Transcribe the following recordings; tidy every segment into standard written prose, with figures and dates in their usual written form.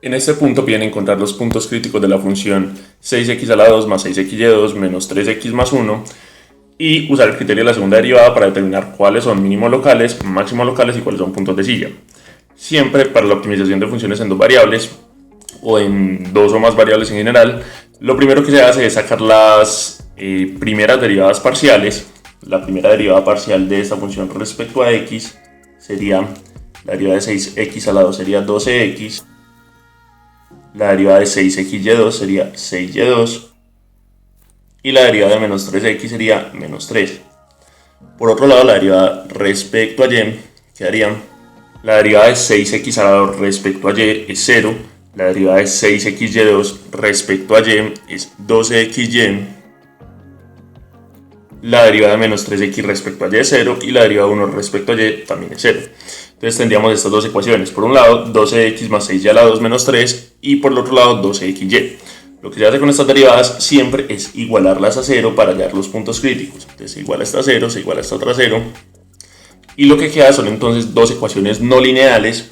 En este punto piden encontrar los puntos críticos de la función 6x a la 2 más 6xy2 menos 3x más 1 y usar el criterio de la segunda derivada para determinar cuáles son mínimos locales, máximos locales y cuáles son puntos de silla. Siempre para la optimización de funciones en dos variables o en dos o más variables en general, lo primero que se hace es sacar las primeras derivadas parciales. La primera derivada parcial de esta función respecto a x sería la derivada de 6x a la 2 sería 12x, la derivada de 6xy2 sería 6y2 y la derivada de menos 3x sería menos 3. Por otro lado, la derivada respecto a y quedaría la derivada de 6x a la 2 respecto a y es 0, la derivada de 6xy2 respecto a y es 12xy, la derivada de menos 3x respecto a y es 0 y la derivada de 1 respecto a y también es 0. Entonces tendríamos estas dos ecuaciones. Por un lado, 12x más 6y a la 2 menos 3 y por el otro lado, 12xy. Lo que se hace con estas derivadas siempre es igualarlas a 0 para hallar los puntos críticos. Entonces se iguala esta a 0, se iguala esta otra a 0. Y lo que queda son entonces dos ecuaciones no lineales.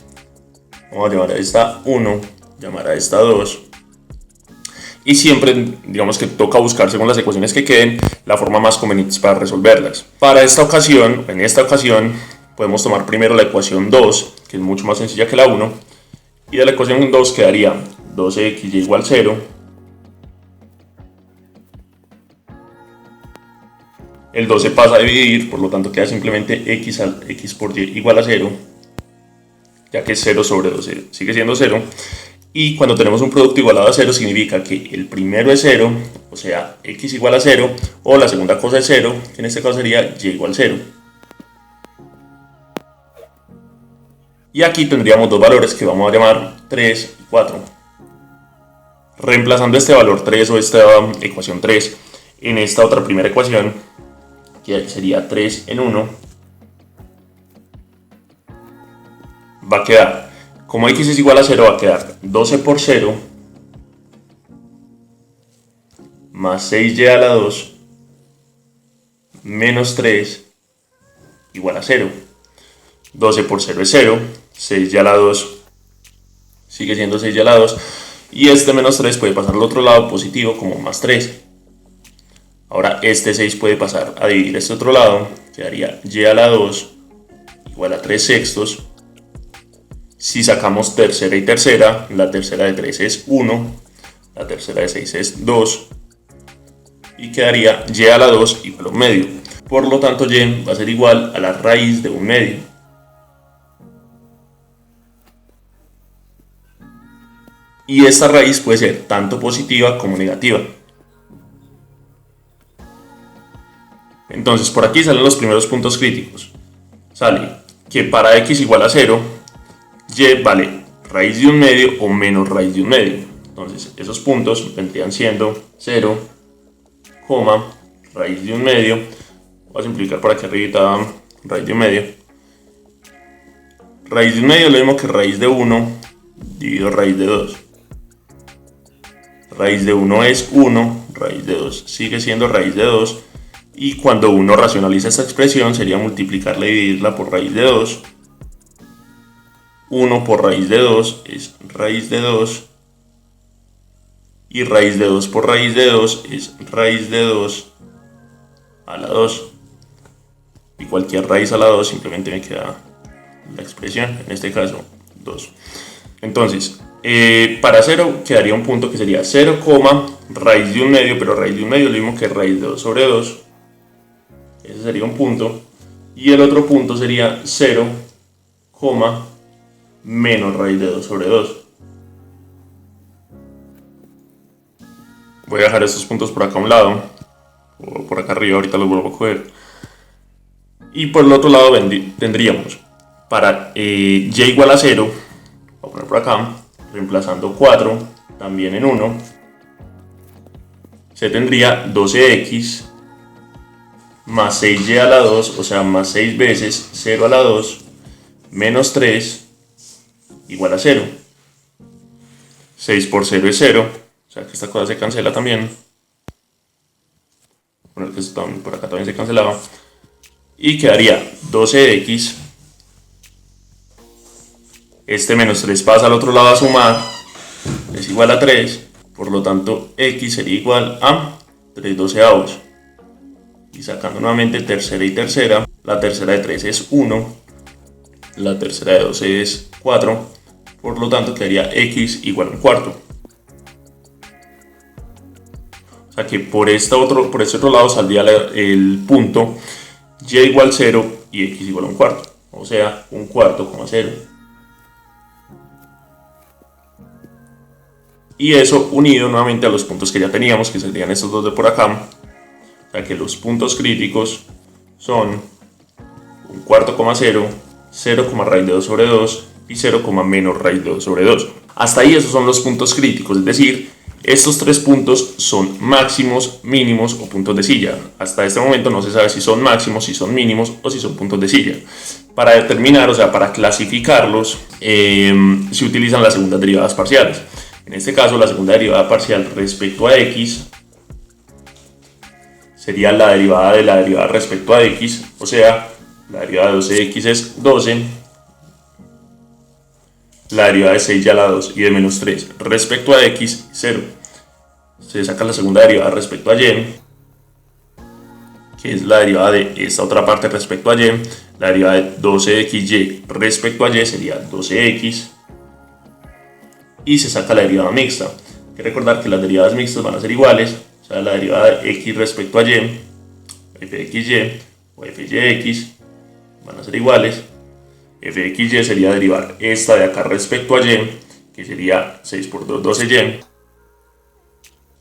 Vamos a llamar a esta 1, llamar a esta 2. Y siempre, digamos que toca buscar según las ecuaciones que queden, la forma más conveniente para resolverlas. Para esta ocasión, en esta ocasión, podemos tomar primero la ecuación 2, que es mucho más sencilla que la 1. Y de la ecuación 2 quedaría 12xy igual 0. El 2 se pasa a dividir, por lo tanto queda simplemente x por y igual a 0, ya que es 0 sobre 2, sigue siendo 0. Y cuando tenemos un producto igualado a 0 significa que el primero es 0, o sea, x igual a 0, o la segunda cosa es 0, que en este caso sería y igual 0. Y aquí tendríamos dos valores que vamos a llamar 3 y 4. Reemplazando este valor 3 o esta ecuación 3 en esta otra primera ecuación, que sería 3 en 1, va a quedar, como x es igual a 0, va a quedar 12 por 0 más 6y a la 2 menos 3 igual a 0. 12 por 0 es 0, 6y a la 2 sigue siendo 6y a la 2, y este menos 3 puede pasar al otro lado positivo como más 3. Ahora este 6 puede pasar a dividir este otro lado, quedaría y a la 2 igual a 3 sextos. Si sacamos tercera y tercera, la tercera de 3 es 1, la tercera de 6 es 2, y quedaría y a la 2 igual a un medio. Por lo tanto, y va a ser igual a la raíz de un medio. Y esta raíz puede ser tanto positiva como negativa. Entonces, por aquí salen los primeros puntos críticos. Sale que para x igual a 0, y vale raíz de un medio o menos raíz de un medio. Entonces, esos puntos vendrían siendo 0, raíz de un medio. Voy a simplificar por aquí arriba raíz de un medio. Raíz de un medio es lo mismo que raíz de 1 dividido raíz de 2. Raíz de 1 es 1, raíz de 2 sigue siendo raíz de 2. Y cuando uno racionaliza esta expresión sería multiplicarla y dividirla por raíz de 2. 1 por raíz de 2 es raíz de 2. Y raíz de 2 por raíz de 2 es raíz de 2 a la 2. Y cualquier raíz a la 2 simplemente me queda la expresión, en este caso 2. Entonces, para 0 quedaría un punto que sería 0, raíz de un medio, pero raíz de un medio es lo mismo que raíz de 2 sobre 2. Ese sería un punto. Y el otro punto sería 0, menos raíz de 2 sobre 2. Voy a dejar estos puntos por acá a un lado, o por acá arriba, ahorita los vuelvo a coger. Y por el otro lado tendríamos para y igual a 0, voy a poner por acá, reemplazando 4 también en 1, se tendría 12x más 6y a la 2, o sea, más 6 veces 0 a la 2, menos 3, igual a 0. 6 por 0 es 0, o sea que esta cosa se cancela también. Poner que esto por acá también se cancelaba. Y quedaría 12x. Este menos 3 pasa al otro lado a sumar. es igual a 3, por lo tanto x sería igual a 3/12. Y sacando nuevamente tercera y tercera, la tercera de 3 es 1, la tercera de 12 es 4, por lo tanto quedaría x igual a 1/4. O sea que por este otro lado saldría el punto y igual 0 y x igual a 1/4, o sea 1/4,0. Y eso unido nuevamente a los puntos que ya teníamos, que serían estos dos de por acá. O sea que los puntos críticos son 1/4,0, 0, raíz de 2 sobre 2 y 0, menos raíz de 2 sobre 2. Hasta ahí esos son los puntos críticos, es decir, estos tres puntos son máximos, mínimos o puntos de silla. Hasta este momento no se sabe si son máximos, si son mínimos o si son puntos de silla. Para determinar, o sea, para clasificarlos, se utilizan las segundas derivadas parciales. En este caso, la segunda derivada parcial respecto a x sería la derivada de la derivada respecto a x, o sea, la derivada de 12x es 12, la derivada de 6 a la 2 y de menos 3 respecto a x, 0. Se saca la segunda derivada respecto a y, que es la derivada de esta otra parte respecto a y. La derivada de 12xy respecto a y sería 12x. Y se saca la derivada mixta. Hay que recordar que las derivadas mixtas van a ser iguales. O sea, la derivada de x respecto a y, f de xy o f de x, van a ser iguales. F de xy sería derivar esta de acá respecto a y, que sería 6 por 2, 12y.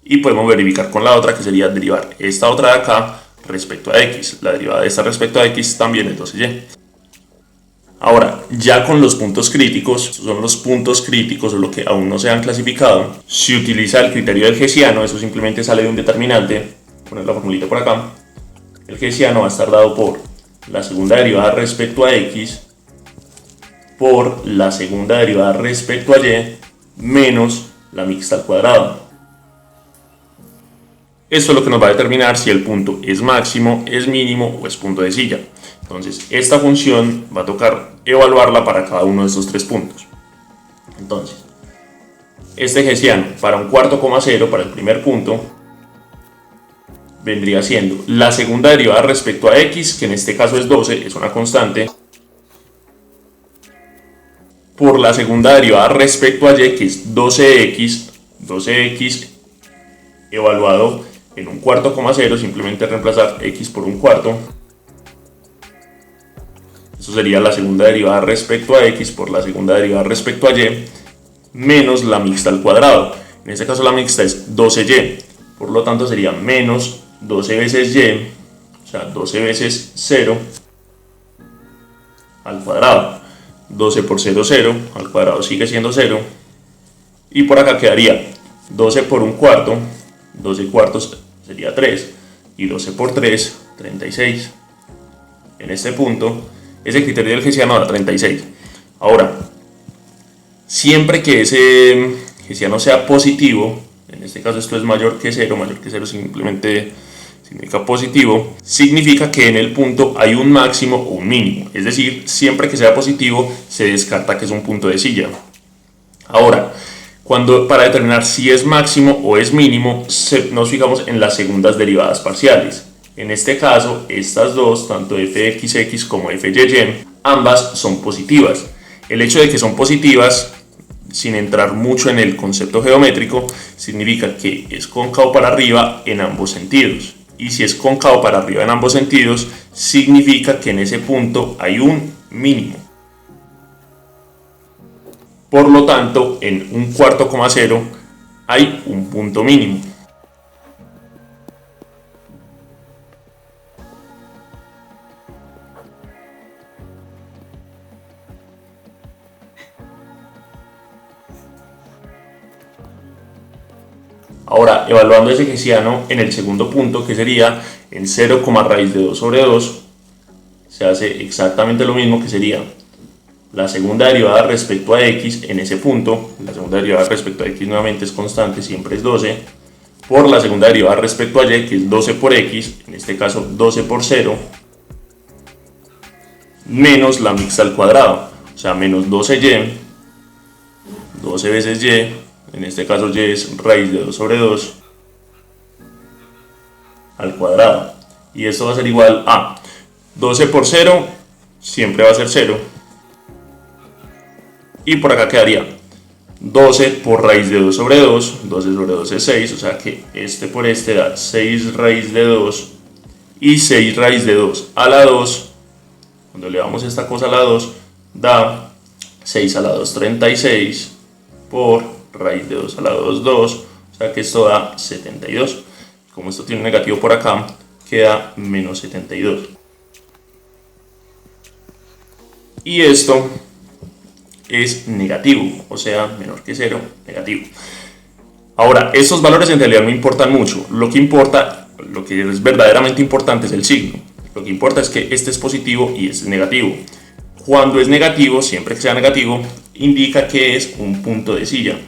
Y podemos verificar con la otra, que sería derivar esta otra de acá respecto a x. La derivada de esta respecto a x también es 12y. Ahora, ya con los puntos críticos, son los puntos críticos o lo que aún no se han clasificado, se utiliza el criterio del hessiano. Eso simplemente sale de un determinante, poner la formulita por acá. El hessiano va a estar dado por la segunda derivada respecto a x por la segunda derivada respecto a y menos la mixta al cuadrado. Esto es lo que nos va a determinar si el punto es máximo, es mínimo o es punto de silla. Entonces, esta función va a tocar evaluarla para cada uno de estos tres puntos. Entonces, este hessiano para 1/4,0, para el primer punto, vendría siendo la segunda derivada respecto a x, que en este caso es 12, es una constante, por la segunda derivada respecto a y, que es 12x evaluado en 1/4,0, simplemente reemplazar x por 1/4. Eso sería la segunda derivada respecto a x por la segunda derivada respecto a y menos la mixta al cuadrado. En este caso la mixta es 12y, por lo tanto sería menos 12 veces y, o sea 12 veces 0 al cuadrado. 12 por 0, 0, al cuadrado sigue siendo 0. Y por acá quedaría 12 por 1/4, 12 cuartos sería 3, y 12 por 3, 36. En este punto, ese criterio del hessiano da 36. Ahora, siempre que ese hessiano sea positivo, en este caso esto es mayor que 0 simplemente significa positivo, significa que en el punto hay un máximo o un mínimo, es decir, siempre que sea positivo se descarta que es un punto de silla. Ahora, para determinar si es máximo o es mínimo, nos fijamos en las segundas derivadas parciales. En este caso, estas dos, tanto f(x)x como f(y)y), ambas son positivas. El hecho de que son positivas, sin entrar mucho en el concepto geométrico, significa que es cóncavo para arriba en ambos sentidos. Y si es cóncavo para arriba en ambos sentidos, significa que en ese punto hay un mínimo. Por lo tanto, en 1/4,0 hay un punto mínimo. Ahora, evaluando ese hessiano en el segundo punto, que sería en 0, raíz de 2 sobre 2, se hace exactamente lo mismo, que sería la segunda derivada respecto a x en ese punto. La segunda derivada respecto a x nuevamente es constante, siempre es 12, por la segunda derivada respecto a y, que es 12 por x, en este caso 12 por 0, menos la mixta al cuadrado, o sea, menos 12y, 12 veces y, en este caso y es raíz de 2 sobre 2 al cuadrado. Y esto va a ser igual a 12 por 0, siempre va a ser 0. Y por acá quedaría 12 por raíz de 2 sobre 2, 12 sobre 2 es 6, o sea que este por este da 6 raíz de 2 y 6 raíz de 2 a la 2, cuando le damos esta cosa a la 2, da 6 a la 2, 36 por raíz de 2 a la 2, 2, o sea que esto da 72. Como esto tiene un negativo por acá, queda menos 72. Y esto es negativo, o sea, menor que 0, negativo. Ahora, estos valores en realidad no importan mucho. Lo que importa, lo que es verdaderamente importante es el signo. Lo que importa es que este es positivo y este es negativo. Cuando es negativo, siempre que sea negativo, indica que es un punto de silla.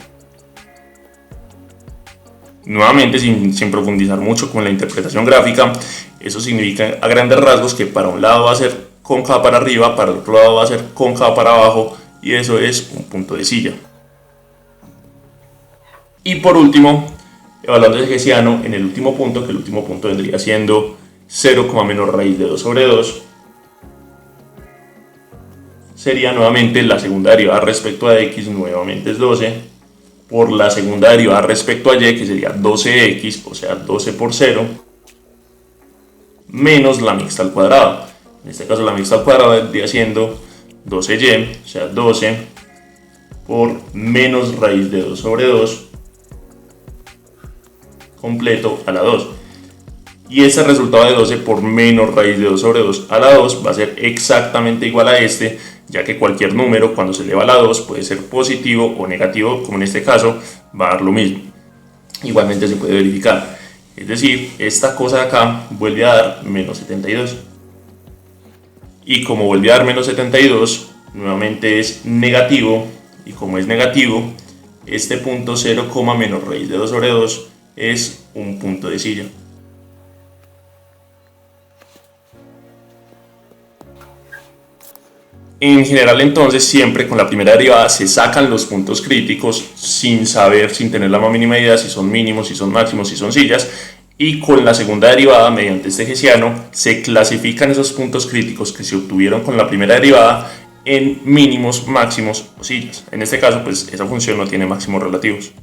Nuevamente, sin profundizar mucho con la interpretación gráfica, eso significa a grandes rasgos que para un lado va a ser cóncava para arriba, para el otro lado va a ser cóncava para abajo, y eso es un punto de silla. Y por último, evaluando el hessiano en el último punto, que el último punto vendría siendo 0, menos raíz de 2 sobre 2, sería nuevamente la segunda derivada respecto a x, nuevamente es 12, por la segunda derivada respecto a y, que sería 12x, o sea 12 por 0, menos la mixta al cuadrado. En este caso la mixta al cuadrado vendría siendo 12y, o sea 12 por menos raíz de 2 sobre 2 completo a la 2. Y ese resultado de 12 por menos raíz de 2 sobre 2 a la 2 va a ser exactamente igual a este, ya que cualquier número cuando se eleva a la 2 puede ser positivo o negativo, como en este caso va a dar lo mismo. Igualmente se puede verificar. Es decir, esta cosa de acá vuelve a dar menos 72. Y como vuelve a dar menos 72, nuevamente es negativo. Y como es negativo, este punto 0, menos raíz de 2 sobre 2 es un punto de silla. En general, entonces, siempre con la primera derivada se sacan los puntos críticos sin saber, sin tener la más mínima idea si son mínimos, si son máximos, si son sillas. Y con la segunda derivada, mediante este hessiano, se clasifican esos puntos críticos que se obtuvieron con la primera derivada en mínimos, máximos o sillas. En este caso, pues esa función no tiene máximos relativos.